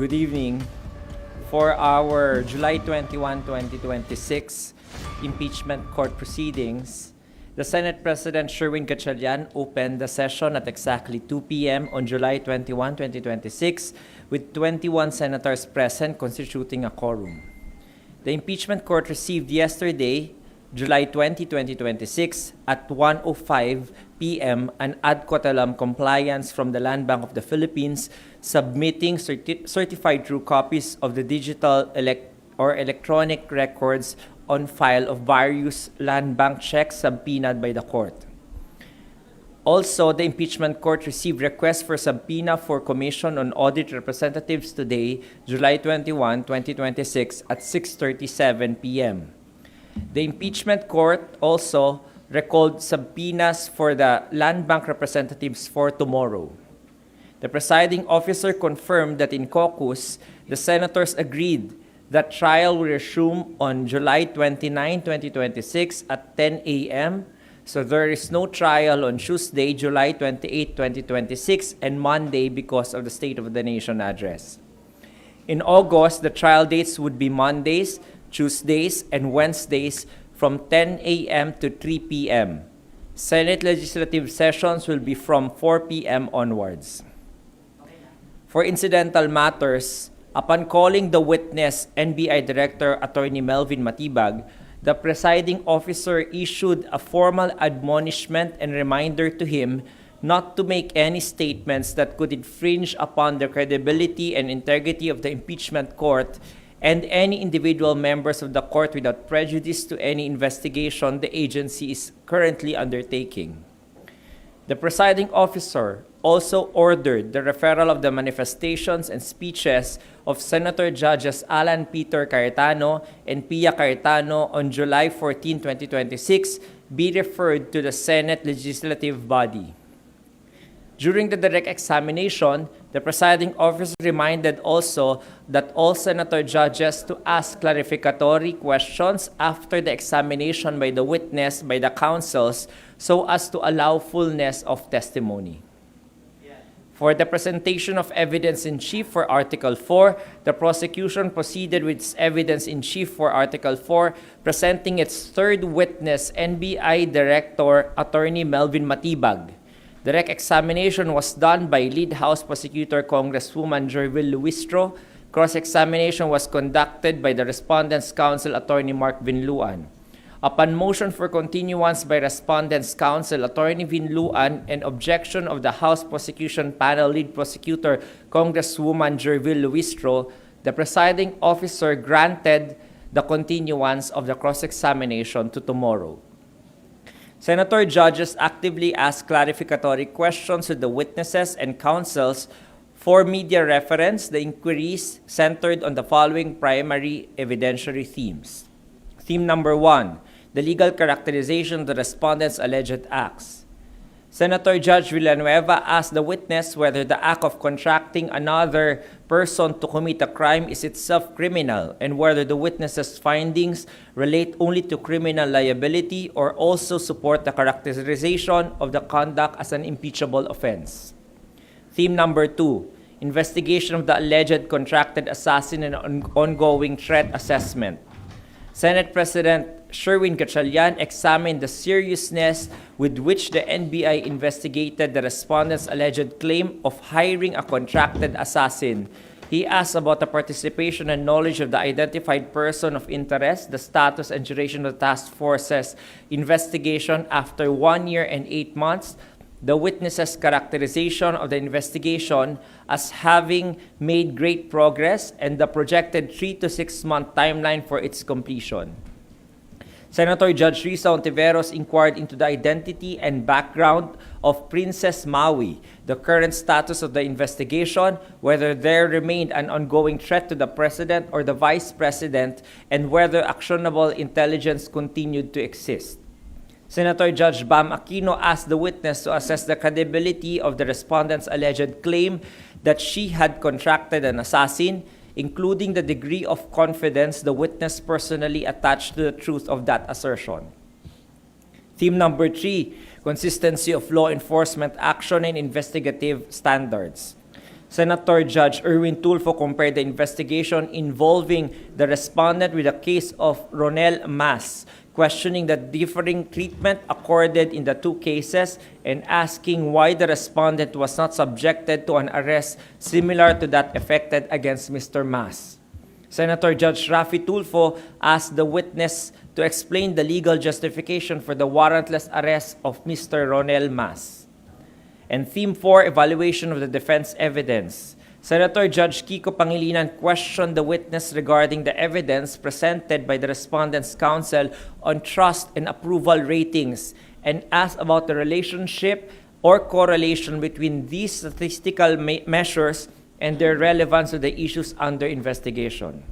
Good evening. For our July 21, 2026 impeachment court proceedings, the Senate President Sherwin Gatchalian opened the session at exactly 2 p.m. on July 21, 2026 with 21 senators present constituting a quorum. The impeachment court received yesterday, July 20, 2026 at 1:05 p.m. an ad quotelum compliance from the Land Bank of the Philippines submitting certified true copies of the digital electronic records on file of various land bank checks subpoenaed by the court. Also, the impeachment court received requests for subpoena for commission on audit representatives today, July 21, 2026 at 6:37 p.m. The impeachment court also recalled subpoenas for the land bank representatives for tomorrow. The presiding officer confirmed that in caucus, the senators agreed that trial will resume on July 29, 2026 at 10 a.m. So there is no trial on Tuesday, July 28, 2026 and Monday because of the State of the Nation address. In August, the trial dates would be Mondays, Tuesdays, and Wednesdays from 10 a.m. to 3 p.m. Senate legislative sessions will be from 4 p.m. onwards. For incidental matters, upon calling the witness, NBI Director Attorney Melvin Matibag, the presiding officer issued a formal admonishment and reminder to him not to make any statements that could infringe upon the credibility and integrity of the impeachment court and any individual members of the court without prejudice to any investigation the agency is currently undertaking. The presiding officer also ordered the referral of the manifestations and speeches of Senator Judges Alan Peter Cayetano and Pia Cayetano on July 14, 2026 be referred to the Senate legislative body. During the direct examination, the presiding officer reminded also that all senator judges to ask clarificatory questions after the examination by the witness by the counsels so as to allow fullness of testimony. For the presentation of evidence-in-chief for Article 4, the prosecution proceeded with its evidence-in-chief for Article 4, presenting its third witness, NBI Director Attorney Melvin Matibag. Direct examination was done by lead House Prosecutor Congresswoman Jervil Luistro. Cross-examination was conducted by the Respondent's Counsel Attorney Mark Vinluan. Upon motion for continuance by Respondent's Counsel Attorney Vinluan and objection of the House Prosecution Panel Lead Prosecutor Congresswoman Jervil Luistro, the presiding officer granted the continuance of the cross-examination to tomorrow. Senator judges actively asked clarificatory questions to the witnesses and counsels. For media reference, the inquiries centered on the following primary evidentiary themes. Theme number 1, the legal characterization of the respondent's alleged acts. Senator Judge Villanueva asked the witness whether the act of contracting another person to commit a crime is itself criminal and whether the witness's findings relate only to criminal liability or also support the characterization of the conduct as an impeachable offense. Theme number 2, investigation of the alleged contracted assassin and ongoing threat assessment. Senate President Sherwin Gatchalian examined the seriousness with which the NBI investigated the respondent's alleged claim of hiring a contracted assassin. He asked about the participation and knowledge of the identified person of interest, the status and duration of the task force's investigation after 1 year and 8 months, the witness's characterization of the investigation as having made great progress, and the projected 3 to 6 month timeline for its completion. Senator Judge Risa Ontiveros inquired into the identity and background of Princess Maui, the current status of the investigation, whether there remained an ongoing threat to the President or the Vice President, and whether actionable intelligence continued to exist. Senator Judge Bam Aquino asked the witness to assess the credibility of the respondent's alleged claim that she had contracted an assassin, including the degree of confidence the witness personally attached to the truth of that assertion. Theme number 3, consistency of law enforcement action and investigative standards. Senator Judge Erwin Tulfo compared the investigation involving the respondent with the case of Ronel Mas, questioning the differing treatment accorded in the two cases and asking why the respondent was not subjected to an arrest similar to that effected against Mr. Mas. Senator Judge Raffy Tulfo asked the witness to explain the legal justification for the warrantless arrest of Mr. Ronel Mas. And Theme 4, evaluation of the defense evidence. Senator Judge Kiko Pangilinan questioned the witness regarding the evidence presented by the respondent's counsel on trust and approval ratings and asked about the relationship or correlation between these statistical measures and their relevance to the issues under investigation.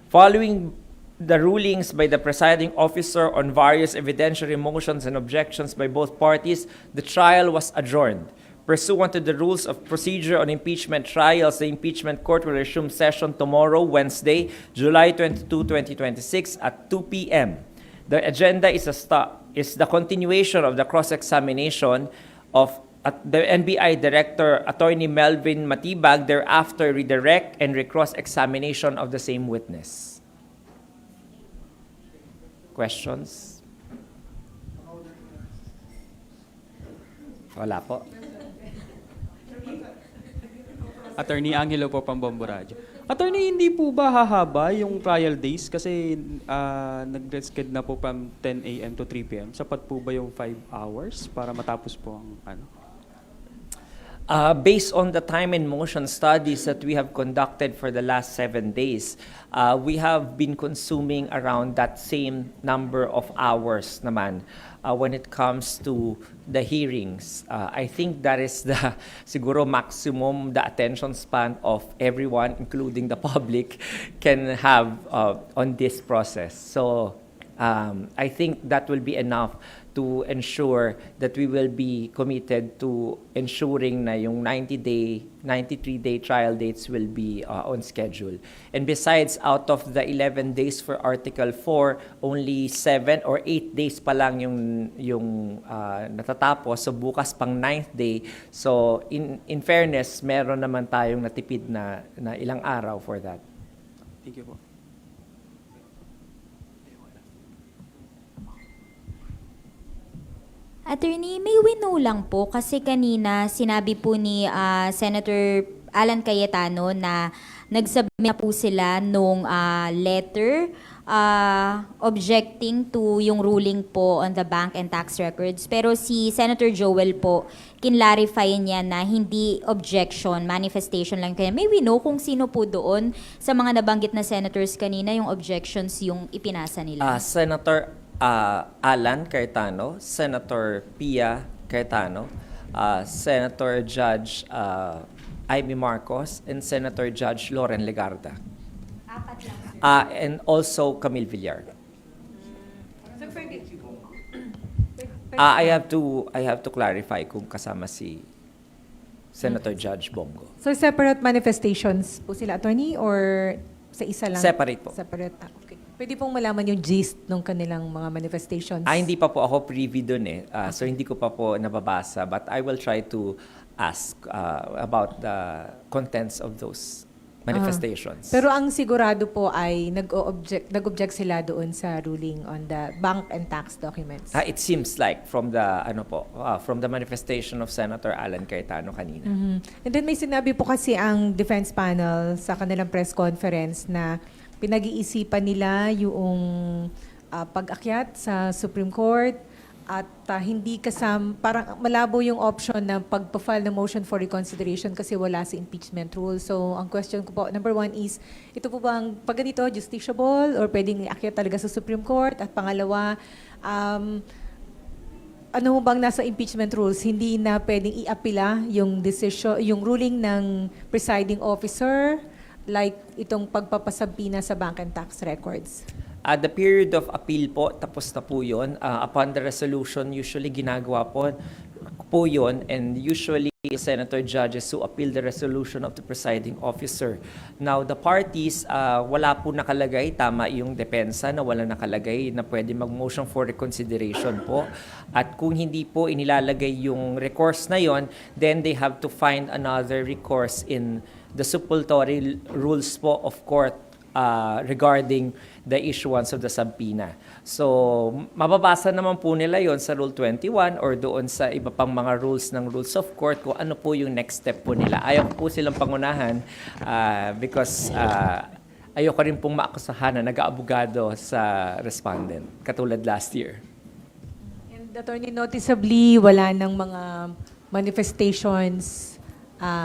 Following the rulings by the presiding officer on various evidentiary motions and objections by both parties, the trial was adjourned. Pursuant to the rules of procedure on impeachment trials, the impeachment court will resume session tomorrow, Wednesday, July 22, 2026 at 2 p.m. The agenda is the continuation of the cross-examination of the NBI Director, Attorney Melvin Matibag, thereafter redirect and recross examination of the same witness. Questions? Wala po. Attorney Angelo po, Pambombo Radyo. Attorney, hindi po ba hahaba yung trial days? Kasi nag-schedule na po from 10 a.m. to 3 p.m. Sapat po ba yung 5 hours para matapos po ang ano? Based on the time and motion studies that we have conducted for the last 7 days, we have been consuming around that same number of hours naman when it comes to the hearings. I think that is the siguro maximum the attention span of everyone, including the public, can have on this process. So I think that will be enough to ensure that we will be committed to ensuring na yung 93-day trial dates will be on schedule. And besides, out of the 11 days for Article 4, only 7 or 8 days pa lang yung natatapos. So bukas pang 9th day. So in fairness, meron naman tayong natipid na ilang araw for that. Thank you po. Attorney, may wino lang po kasi kanina sinabi po ni Senator Alan Cayetano na nagsubmit na po sila nung letter objecting to yung ruling po on the bank and tax records. Pero si Senator Joel po, kinlarify niya na hindi objection, manifestation lang. Kaya may wino kung sino po doon sa mga nabanggit na senators kanina yung objections yung ipinasa nila. Senator Alan Cayetano, Senator Pia Cayetano, Senator Judge Amy Marcos, and Senator Judge Loren Legarda. Apat lang, sir. And also Camille Villar. I have to clarify kung kasama si Senator Judge Bongo. So separate manifestations po sila, attorney, or sa isa lang? Separate po. Separate. Okay. Pwede pong malaman yung gist ng kanilang mga manifestations? Hindi pa po ako privy dun eh. So hindi ko pa po nababasa. But I will try to ask about the contents of those manifestations. Pero ang sigurado po ay nag-object sila doon sa ruling on the bank and tax documents. It seems like from the manifestation of Senator Alan Cayetano kanina. And then may sinabi po kasi ang defense panel sa kanilang press conference na pinag-iisipan nila yung pag-akyat sa Supreme Court at hindi kasama, parang malabo yung option na pagpa-file ng motion for reconsideration kasi wala sa impeachment rule. So, ang question ko po, number one is, ito po bang pag ganito, justiciable or pwedeng iakyat talaga sa Supreme Court? At pangalawa, ano mo bang nasa impeachment rules, hindi na pwedeng i-apila yung decision, yung ruling ng presiding officer, like itong pagpapasabina sa bank and tax records? The period of appeal po, tapos na po yun. Upon the resolution, usually ginagawa po, po yun, and usually senator judges who appeal the resolution of the presiding officer. Now, the parties, wala po nakalagay, tama yung depensa na wala nakalagay na pwede mag-motion for reconsideration po. At kung hindi po inilalagay yung recourse na yon, then they have to find another recourse in the suppletory rules po of court regarding the issuance of the subpoena. So, mababasa naman po nila yon sa Rule 21 or doon sa iba pang mga rules ng Rules of Court kung ano po yung next step po nila. Ayaw po silang pangunahan because ayoko rin pong maakusahan na nag-aabogado sa respondent, katulad last year. And attorney, noticeably, wala ng mga manifestations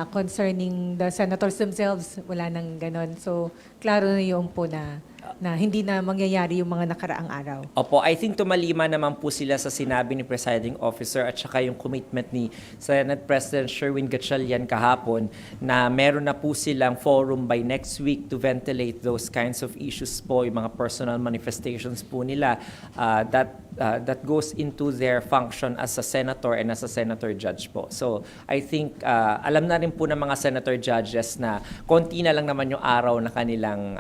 concerning the senators themselves. Wala nang ganon. So, klaro na yung po na hindi na mangyayari yung mga nakaraang araw. Opo, I think tumalima naman po sila sa sinabi ni presiding officer at saka yung commitment ni Senate President Sherwin Gatchalian kahapon na meron na po silang forum by next week to ventilate those kinds of issues po, yung mga personal manifestations po nila that goes into their function as a senator and as a senator judge po. So, I think alam na rin po ng mga senator judges na konti na lang naman yung araw na kanilang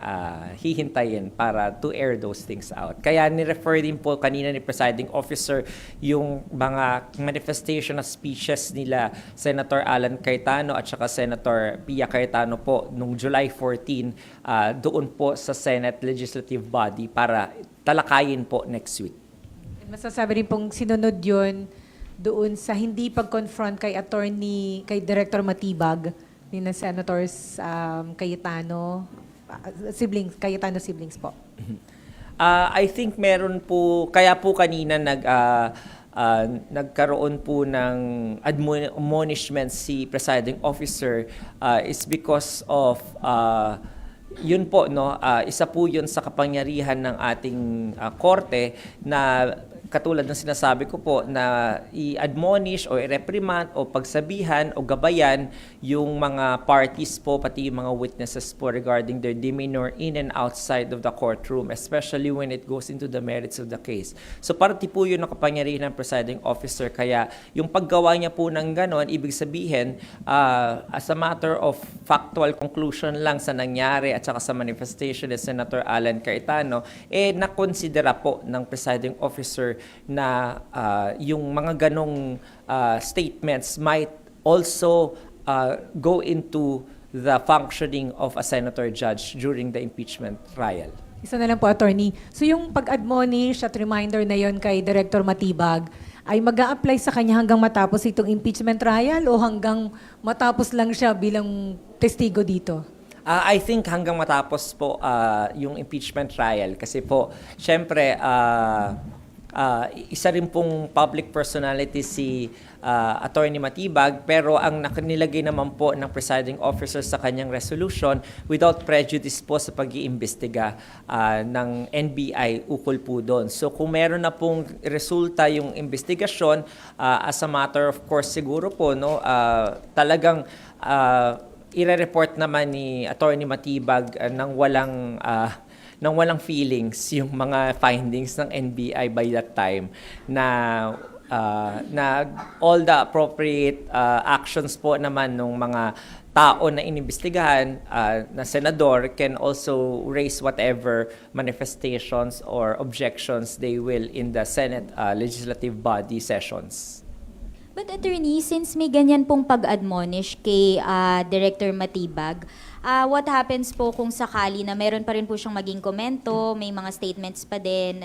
hihintayin para to air those things out. Kaya ni-refer din po kanina ni presiding officer yung mga manifestation na speeches nila Senator Alan Cayetano at saka Senator Pia Cayetano po nung July 14 doon po sa Senate Legislative Body para talakayin po next week. Masasabi rin pong sinunod yun doon sa hindi pag-confront kay Director Matibag ni na Senators Cayetano siblings po. I think meron po, kaya po kanina nagkaroon po ng admonishment si presiding officer is because of yun po, no, isa po yun sa kapangyarihan ng ating korte na katulad ng sinasabi ko po na i-admonish o i-reprimand o pagsabihan o gabayan yung mga parties po pati yung mga witnesses po regarding their demeanor in and outside of the courtroom, especially when it goes into the merits of the case. So parati po yun ang kapangyarihan ng presiding officer, kaya yung paggawa niya po ng ganon, ibig sabihin as a matter of factual conclusion lang sa nangyari at saka sa manifestation ni Senator Alan Cayetano, nakonsidera po ng presiding officer na yung mga ganong statements might also go into the functioning of a senator judge during the impeachment trial. Isa na lang po, attorney. So yung pag-admonish at reminder na yon kay Director Matibag ay mag-a-apply sa kanya hanggang matapos itong impeachment trial o hanggang matapos lang siya bilang testigo dito? I think hanggang matapos po yung impeachment trial kasi po, syempre, isa rin pong public personality si Attorney Matibag, pero ang nilagay naman po ng presiding officer sa kanyang resolution without prejudice po sa pag-iimbestiga ng NBI ukol po doon. So kung meron na pong resulta yung investigasyon, as a matter of course siguro po, no, talagang ire-report naman ni Attorney Matibag ng walang feelings yung mga findings ng NBI by that time na all the appropriate actions po naman ng mga tao na inimbestigahan na senador can also raise whatever manifestations or objections they will in the Senate legislative body sessions. But attorney, since may ganyan pong pag-admonish kay Director Matibag, what happens po kung sakali na meron pa rin po siyang maging komento, may mga statements pa din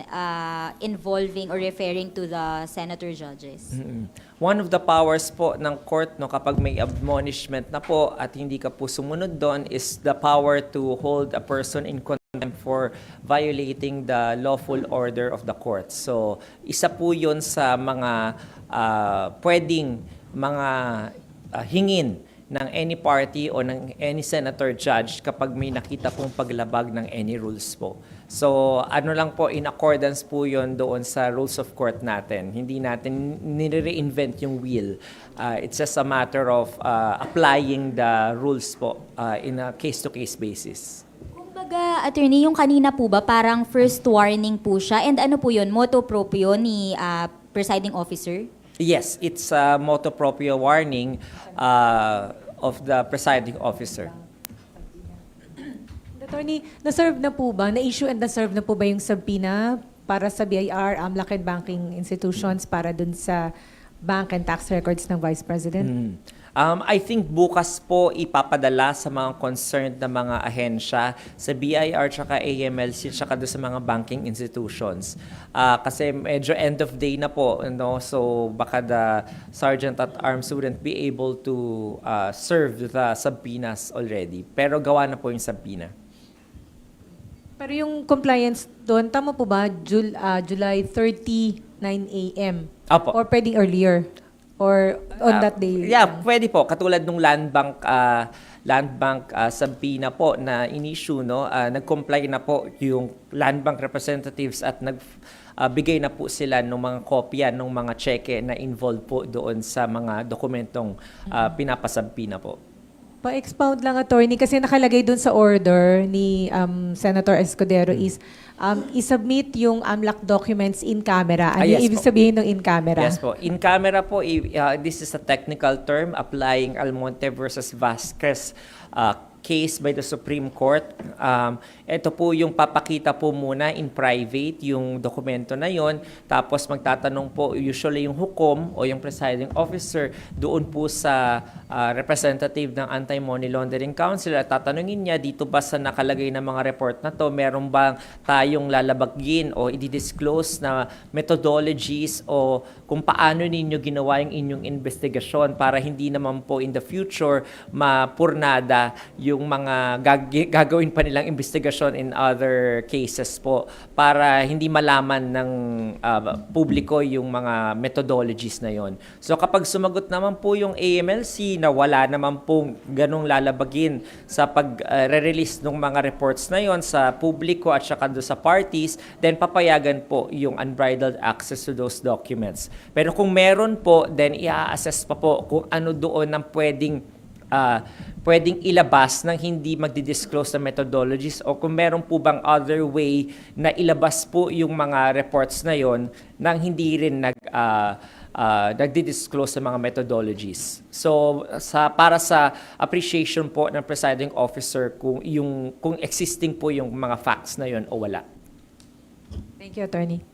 involving or referring to the senator judges? One of the powers po ng court, no, kapag may admonishment na po at hindi ka po sumunod doon, is the power to hold a person in contempt for violating the lawful order of the court. So, isa po yun sa mga pwedeng mga hingin ng any party o ng any senator judge kapag may nakita pong paglabag ng any rules po. So ano lang po, in accordance po yun doon sa rules of court natin. Hindi natin nire-reinvent yung wheel. It's just a matter of applying the rules po in a case-to-case basis. Kumbaga, attorney, yung kanina po ba parang first warning po siya? And ano po yun? Motu proprio ni presiding officer? Yes, it's a motu proprio warning of the presiding officer. Attorney, na-serve na po ba, na-issue and na-serve na po ba yung subpoena para sa BIR, AMLAC and banking institutions para dun sa bank and tax records ng Vice President? I think bukas po ipapadala sa mga concerned na mga ahensya sa BIR tsaka AMLC tsaka doon sa mga banking institutions. Kasi medyo end of day na po, no? So baka the Sergeant at Arms wouldn't be able to serve the subpoenas already. Pero gawa na po yung subpoena. Pero yung compliance doon, tama po ba, July 30, 9 a.m.? Opo. Or pwedeng earlier? Or on that day? Yeah, pwede po. Katulad nung Land Bank subpoena po na in-issue, no? Nag-comply na po yung Land Bank representatives at bigay na po sila ng mga kopya ng mga cheque na involved po doon sa mga dokumentong pinapasubpoena po. Pa-expound lang, attorney, kasi nakalagay dun sa order ni Senator Escudero is isubmit yung AMLAC documents in camera. Ano Yes yung ibig po. sabihin ng in camera? Yes po. In camera po, this is a technical term applying Almonte versus Vasquez case by the Supreme Court. Ito po yung papakita po muna in private yung dokumento na yon. Tapos magtatanong po usually yung hukom o yung presiding officer doon po sa representative ng Anti-Money Laundering Council at tatanungin niya dito ba sa nakalagay na mga report na to, meron bang tayong lalabagin o i-disclose na methodologies o kung paano ninyo ginawa yung inyong investigasyon para hindi naman po in the future mapurnada yung mga gagawin pa nilang investigasyon in other cases po para hindi malaman ng publiko yung mga methodologies na yon. So kapag sumagot naman po yung AMLC na wala naman pong ganong lalabagin sa pag-release ng mga reports na yon sa publiko at saka sa parties, then papayagan po yung unbridled access to those documents. Pero kung meron po, then i-assess pa po kung ano doon ang pwedeng ilabas ng hindi magdi-disclose na methodologies o kung meron po bang other way na ilabas po yung mga reports na yon nang hindi rin nagdi-disclose sa mga methodologies. So para sa appreciation po ng presiding officer kung existing po yung mga facts na yon o wala. Thank you, attorney.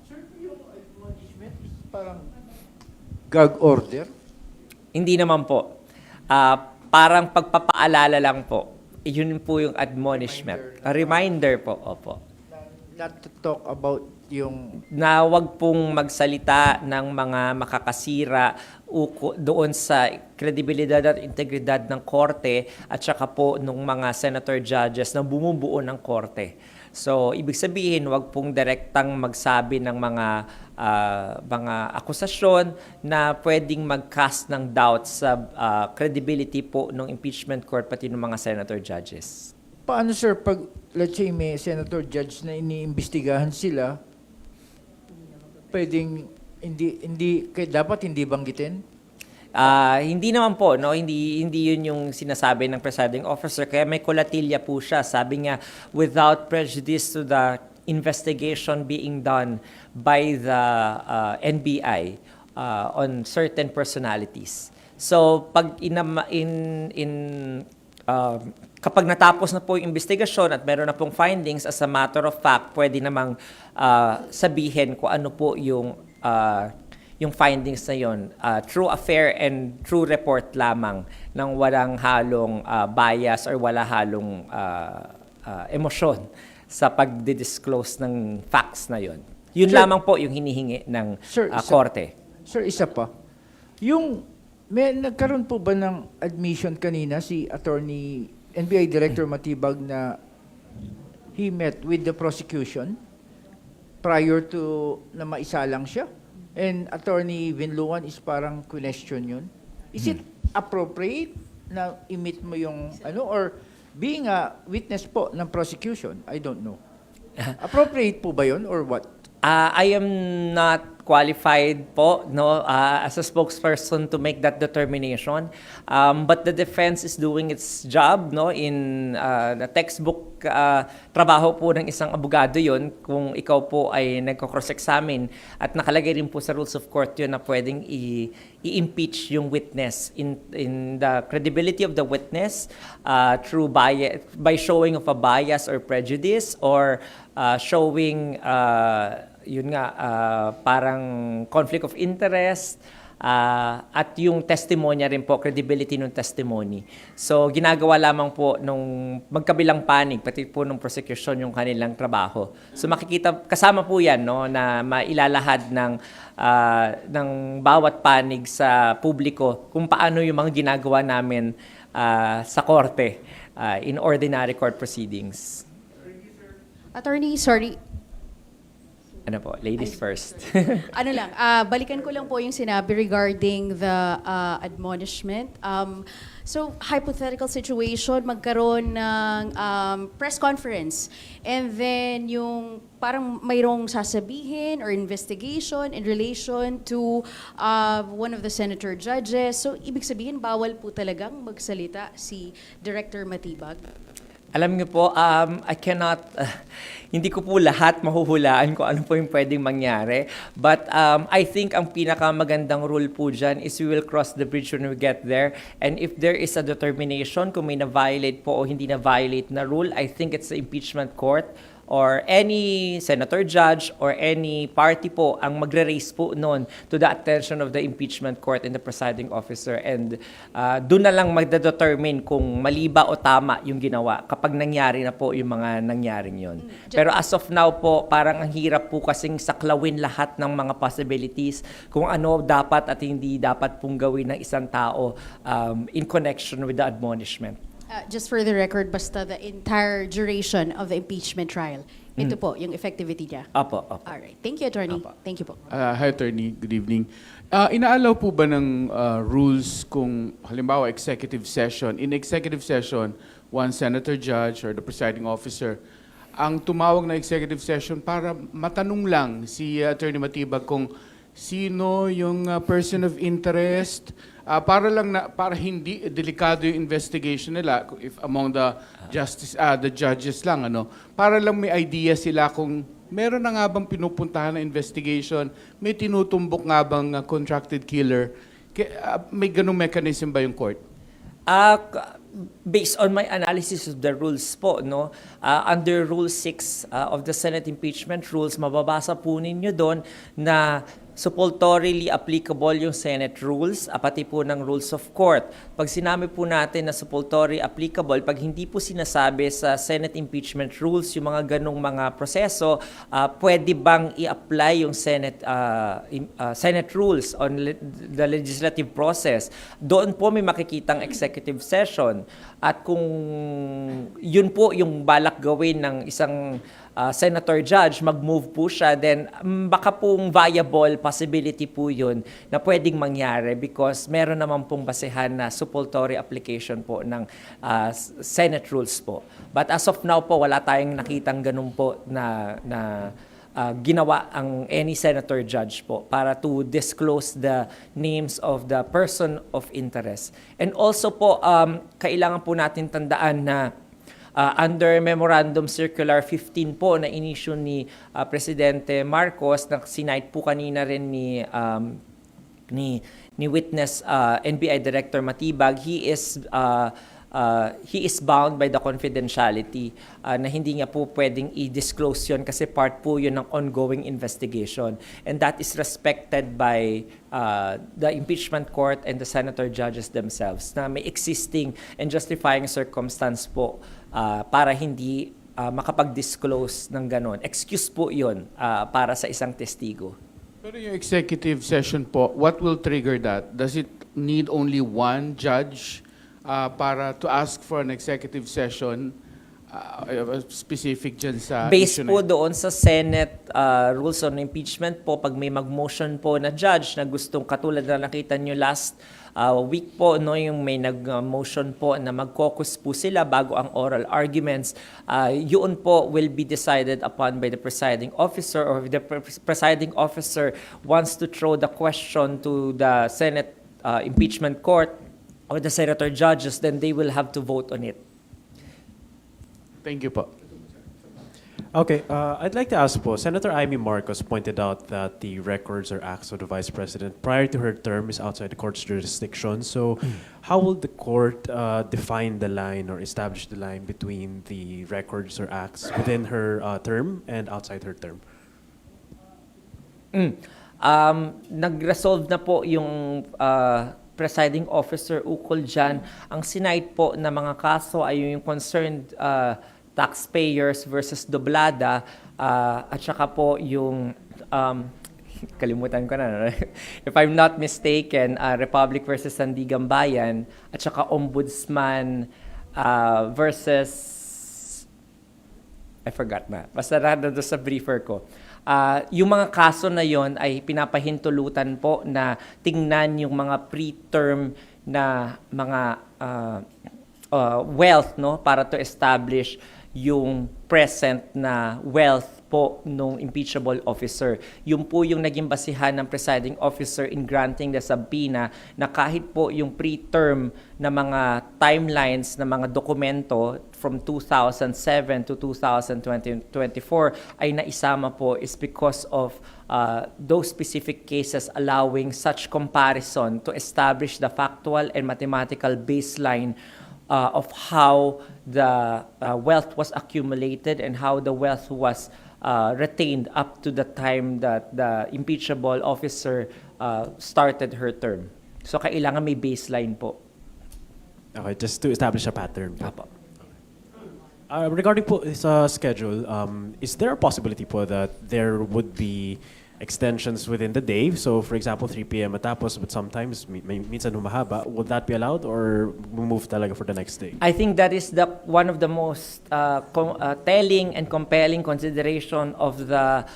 Sir, yung admonishment is parang gag order? Hindi naman po. Parang pagpapaalala lang po. Yun po yung admonishment. A reminder po, opo. Not to talk about yung Na wag pong magsalita ng mga makakasira doon sa kredibilidad at integridad ng korte at saka po ng mga senator judges na bumubuo ng korte. So, ibig sabihin, wag pong direktang magsabi ng mga akusasyon na pwedeng mag-cast ng doubt sa credibility po ng impeachment court pati ng mga senator judges. paano sir pag let's say may senator judge na iniimbestigahan sila, pwedeng dapat hindi banggitin? Hindi naman po, no? Hindi yun yung sinasabi ng presiding officer. Kaya may kolatilya po siya. Sabi niya, without prejudice to the investigation being done by the NBI on certain personalities. So, pag kapag natapos na po yung investigasyon at meron na pong findings, as a matter of fact, pwede namang sabihin kung ano po yung findings na yon, true affair and true report lamang ng walang halong bias or wala halong emosyon sa pagdi-disclose ng facts na yon. Yun Sir, lamang po yung hinihingi ng korte. Sir, isa pa. May nagkaroon po ba ng admission kanina si Attorney NBI Director Matibag na he met with the prosecution prior to na maisalang siya? And Attorney Vinluan is parang question yun. Is it appropriate na i-meet mo yung or being a witness po ng prosecution? I don't know. Appropriate po ba yun or what? I am not qualified po, no, as a spokesperson to make that determination. But the defense is doing its job, no, in the textbook trabaho po ng isang abogado yun kung ikaw po ay nagko-cross-examine at nakalagay rin po sa rules of court yun na pwedeng i-impeach yung witness in the credibility of the witness through by showing of a bias or prejudice or showing yun nga parang conflict of interest at yung testimonya rin po, credibility ng testimony. So, ginagawa lamang po nung magkabilang panig, pati po nung prosecution yung kanilang trabaho. So, makikita, kasama po yan, no, na mailalahad ng bawat panig sa publiko kung paano yung mga ginagawa namin sa korte in ordinary court proceedings. Attorney, sorry. Ano po, ladies first. Ano lang, balikan ko lang po yung sinabi regarding the admonishment. So, hypothetical situation, magkaroon ng press conference. And then, yung parang mayroong sasabihin or investigation in relation to one of the senator judges. So, ibig sabihin, bawal po talagang magsalita si Director Matibag? Alam niyo po, I cannot, hindi ko po lahat mahuhulaan kung ano po yung pwedeng mangyari. But I think ang pinakamagandang rule po dyan is we will cross the bridge when we get there. And if there is a determination kung may na-violate po o hindi na-violate na rule, I think it's the impeachment court or any senator judge or any party po ang magre-raise po noon to the attention of the impeachment court and the presiding officer. And doon na lang magde-determine kung mali ba o tama yung ginawa kapag nangyari na po yung mga nangyaring yun. Pero as of now po, parang ang hirap po kasing saklawin lahat ng mga possibilities kung ano dapat at hindi dapat pong gawin ng isang tao in connection with the admonishment. Just for the record, basta the entire duration of the impeachment trial. Ito po, yung effectivity niya. Opo. Alright. Thank you, Attorney. Thank you po. Hi, Attorney. Good evening. Inaalaw po ba ng rules kung halimbawa executive session? In executive session, one senator judge or the presiding officer ang tumawag na executive session para matanong lang si Attorney Matibag kung sino yung person of interest, para hindi delikado yung investigation nila if among the judges lang, ano, para lang may idea sila kung meron na nga bang pinupuntahan na investigation, may tinutumbok nga bang contracted killer, may ganung mechanism ba yung court? Based on my analysis of the rules po, no, under Rule 6 of the Senate Impeachment Rules, mababasa po ninyo doon na suppletorily applicable yung Senate rules, pati po ng rules of court. Pag sinabi po natin na suppletorily applicable, pag hindi po sinasabi sa Senate impeachment rules yung mga ganong mga proseso, pwede bang i-apply yung Senate rules on the legislative process? Doon po may makikitang executive session. At kung yun po yung balak gawin ng isang senator judge, mag-move po siya, then baka pong viable possibility po yun na pwedeng mangyari because meron naman pong basehan na supplementary application po ng Senate rules po. But as of now po, wala tayong nakitang ganun po na ginawa ang any senator judge po para to disclose the names of the person of interest. And also po, kailangan po natin tandaan na under Memorandum Circular 15 po na inisyu ni Presidente Marcos na sinight po kanina rin ni witness NBI Director Matibag, he is bound by the confidentiality na hindi niya po pwedeng i-disclose yun kasi part po yun ng ongoing investigation. And that is respected by the impeachment court and the senator judges themselves na may existing and justifying circumstance po para hindi makapag-disclose ng ganon. Excuse po yun para sa isang testigo. Pero yung executive session po, what will trigger that? Does it need only one judge para to ask for an executive session specific dyan sa Based issue na po yun? doon sa Senate rules on impeachment po, pag may mag-motion po na judge na gustong katulad na nakita nyo last week po, no, yung may nag-motion po na mag-caucus po sila bago ang oral arguments, yun po will be decided upon by the presiding officer, or if the presiding officer wants to throw the question to the Senate impeachment court or the senator judges, then they will have to vote on it. Thank you po. Okay, I'd like to ask po, Senator Amy Marcos pointed out that the records or acts of the Vice President prior to her term is outside the court's jurisdiction. So how will the court define the line or establish the line between the records or acts within her term and outside her term? Nag-resolve na po yung presiding officer ukol dyan. Ang sinight po na mga kaso ay yung concerned taxpayers versus doblada, at saka po yung kalimutan ko na, no? If I'm not mistaken, Republic versus Sandigan Bayan, at saka Ombudsman versus I forgot na. Basta doon sa briefer ko. Yung mga kaso na yon ay pinapahintulutan po na tingnan yung mga pre-term na mga wealth, no, para to establish yung present na wealth po nung impeachable officer. Yun po yung naging basihan ng presiding officer in granting the subpoena, na kahit po yung pre-term na mga timelines na mga dokumento from 2007 to 2024 ay naisama po is because of those specific cases allowing such comparison to establish the factual and mathematical baseline of how the wealth was accumulated and how the wealth was retained up to the time that the impeachable officer started her term. So kailangan may baseline po. Okay, just to establish a pattern. Apo. Regarding po sa schedule, is there a possibility po that there would be extensions within the day? So, for example, 3 p.m. matapos, but sometimes minsan humahaba. Would that be allowed or move talaga for the next day? I think that is one of the most telling and compelling consideration of the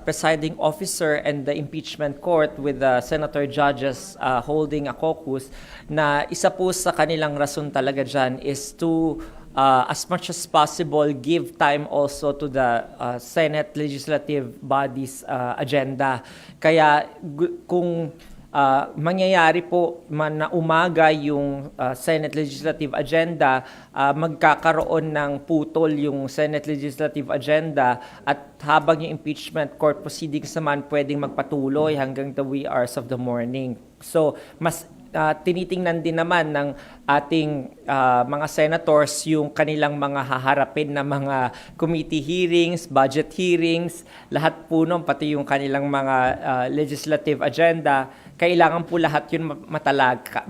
presiding officer and the impeachment court, with the senator judges holding a caucus, na isa po sa kanilang rason talaga dyan is to as much as possible give time also to the Senate legislative body's agenda. Kaya kung mangyayari po man na umaga yung Senate legislative agenda, magkakaroon ng putol yung Senate legislative agenda, at habang yung impeachment court proceedings naman pwedeng magpatuloy hanggang the wee hours of the morning. So mas tinitingnan din naman ng ating mga senators yung kanilang mga haharapin na mga committee hearings, budget hearings, lahat po nun, pati yung kanilang mga legislative agenda, kailangan po lahat yun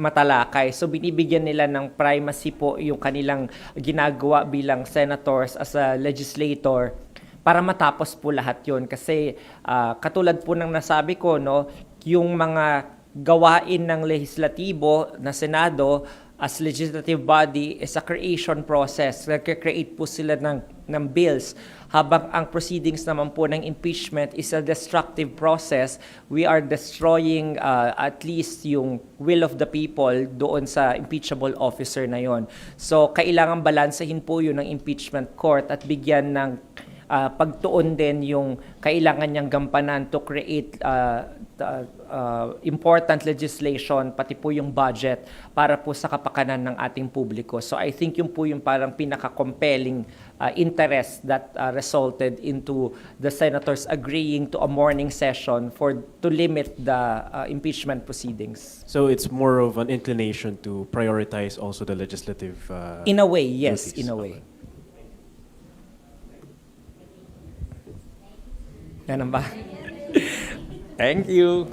matalakay. So binibigyan nila ng primacy po yung kanilang ginagawa bilang senators as a legislator para matapos po lahat yun. Kasi katulad po ng nasabi ko, no, yung mga gawain ng legislatibo na Senado as legislative body is a creation process. Nagka-create po sila ng bills. Habang ang proceedings naman po ng impeachment is a destructive process, we are destroying at least yung will of the people doon sa impeachable officer na yon. So kailangan balansehin po yun ng impeachment court at bigyan ng pagtuon din yung kailangan niyang gampanan to create important legislation, pati po yung budget para po sa kapakanan ng ating publiko. So I think yun po yung parang pinaka-compelling interest that resulted into the senators agreeing to a morning session to limit the impeachment proceedings. So it's more of an inclination to prioritize also the legislative In a way, yes, duties. in a way. Ganun ba? Thank you.